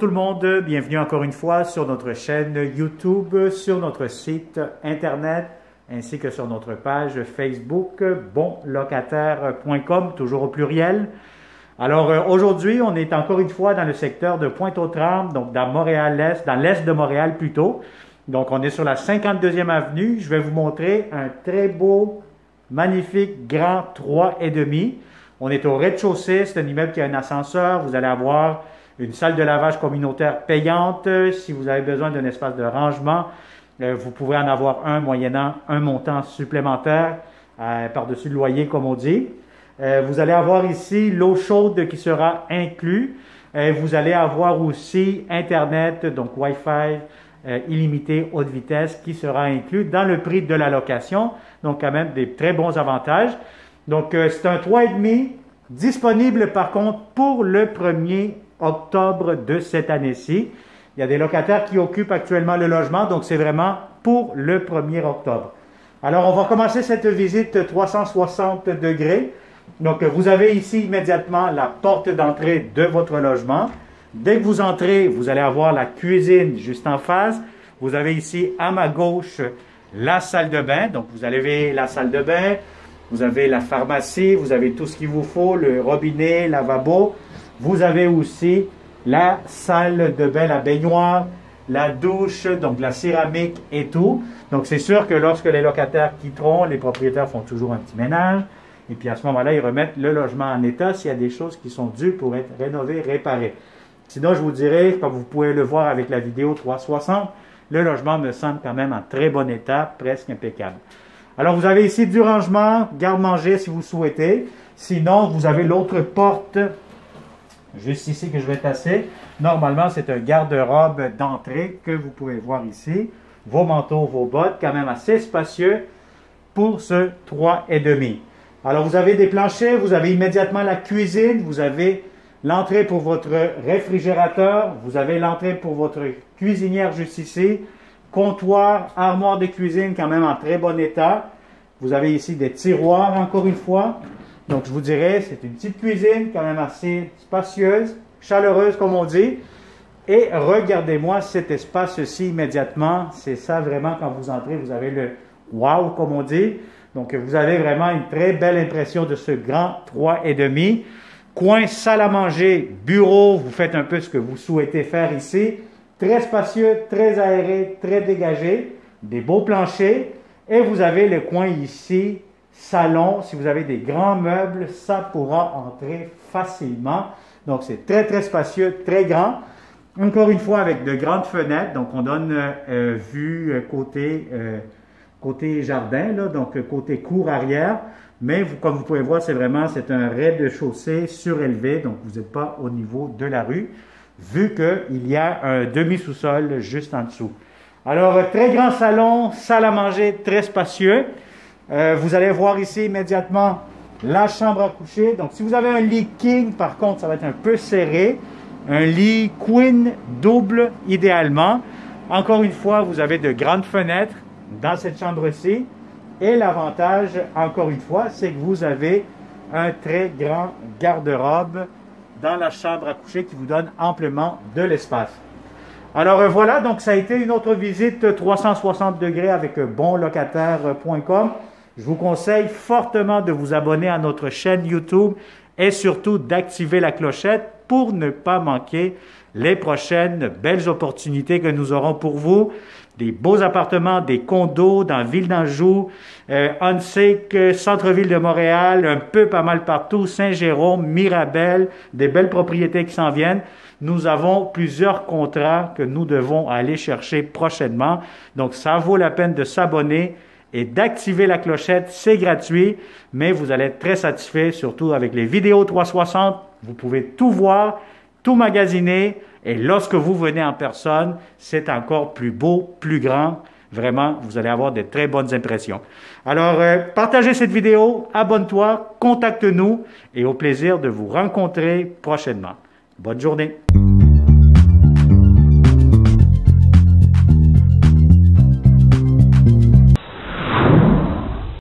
tout le monde, bienvenue encore une fois sur notre chaîne YouTube, sur notre site internet ainsi que sur notre page Facebook bonlocataire.com, toujours au pluriel. Alors aujourd'hui, on est encore une fois dans le secteur de Pointe-aux-Trembles, donc dans Montréal-Est, dans l'est de Montréal plutôt. Donc on est sur la 52e avenue. Je vais vous montrer un très beau, magnifique, grand 3,5. On est au rez-de-chaussée, c'est un immeuble qui a un ascenseur. Vous allez avoir une salle de lavage communautaire payante. Si vous avez besoin d'un espace de rangement, vous pouvez en avoir un moyennant un montant supplémentaire par-dessus le loyer, comme on dit. Vous allez avoir ici l'eau chaude qui sera inclus. Vous allez avoir aussi Internet, donc Wi-Fi illimité haute vitesse qui sera inclus dans le prix de la location. Donc quand même des très bons avantages. Donc c'est un 3,5 disponible par contre pour le 1er octobre de cette année-ci. Il y a des locataires qui occupent actuellement le logement, donc c'est vraiment pour le 1er octobre. Alors on va commencer cette visite 360 degrés. Donc vous avez ici immédiatement la porte d'entrée de votre logement. Dès que vous entrez, vous allez avoir la cuisine juste en face. Vous avez ici à ma gauche la salle de bain. Donc vous avez la salle de bain, vous avez la pharmacie, vous avez tout ce qu'il vous faut, le robinet, lavabo. Vous avez aussi la salle de bain, la baignoire, la douche, donc la céramique et tout. Donc c'est sûr que lorsque les locataires quitteront, les propriétaires font toujours un petit ménage. Et puis à ce moment-là, ils remettent le logement en état s'il y a des choses qui sont dues pour être rénovées, réparées. Sinon, je vous dirais, comme vous pouvez le voir avec la vidéo 360, le logement me semble quand même en très bon état, presque impeccable. Alors, vous avez ici du rangement, garde-manger si vous souhaitez. Sinon, vous avez l'autre porte, juste ici que je vais tasser. Normalement, c'est un garde-robe d'entrée que vous pouvez voir ici. Vos manteaux, vos bottes, quand même assez spacieux pour ce 3,5. Alors, vous avez des planchers, vous avez immédiatement la cuisine, vous avez l'entrée pour votre réfrigérateur, vous avez l'entrée pour votre cuisinière juste ici, comptoir, armoire de cuisine quand même en très bon état. Vous avez ici des tiroirs encore une fois. Donc je vous dirais, c'est une petite cuisine quand même assez spacieuse, chaleureuse comme on dit. Et regardez-moi cet espace-ci immédiatement. C'est ça vraiment quand vous entrez, vous avez le wow comme on dit. Donc vous avez vraiment une très belle impression de ce grand 3,5. Coin salle à manger, bureau, vous faites un peu ce que vous souhaitez faire ici. Très spacieux, très aéré, très dégagé, des beaux planchers. Et vous avez le coin ici, salon. Si vous avez des grands meubles, ça pourra entrer facilement. Donc c'est très très spacieux, très grand. Encore une fois avec de grandes fenêtres. Donc on donne vue côté jardin, là, donc côté cour arrière. Mais comme vous pouvez voir, c'est un rez-de-chaussée surélevé, donc vous n'êtes pas au niveau de la rue, vu qu'il y a un demi-sous-sol juste en dessous. Alors, très grand salon, salle à manger, très spacieux. Vous allez voir ici immédiatement la chambre à coucher. Donc, si vous avez un lit king, par contre, ça va être un peu serré. Un lit queen double, idéalement. Encore une fois, vous avez de grandes fenêtres dans cette chambre-ci. Et l'avantage, encore une fois, c'est que vous avez un très grand garde-robe dans la chambre à coucher qui vous donne amplement de l'espace. Alors voilà, donc ça a été une autre visite 360 degrés avec bonlocataire.com. Je vous conseille fortement de vous abonner à notre chaîne YouTube et surtout d'activer la clochette pour ne pas manquer les prochaines belles opportunités que nous aurons pour vous. Des beaux appartements, des condos dans Ville d'Anjou, Huntsic, centre-ville de Montréal, un peu pas mal partout, Saint-Jérôme, Mirabel, des belles propriétés qui s'en viennent. Nous avons plusieurs contrats que nous devons aller chercher prochainement. Donc, ça vaut la peine de s'abonner et d'activer la clochette. C'est gratuit, mais vous allez être très satisfait, surtout avec les vidéos 360. Vous pouvez tout voir, tout magasiner. Et lorsque vous venez en personne, c'est encore plus beau, plus grand. Vraiment, vous allez avoir de très bonnes impressions. Alors, partagez cette vidéo, abonne-toi, contacte-nous et au plaisir de vous rencontrer prochainement. Bonne journée.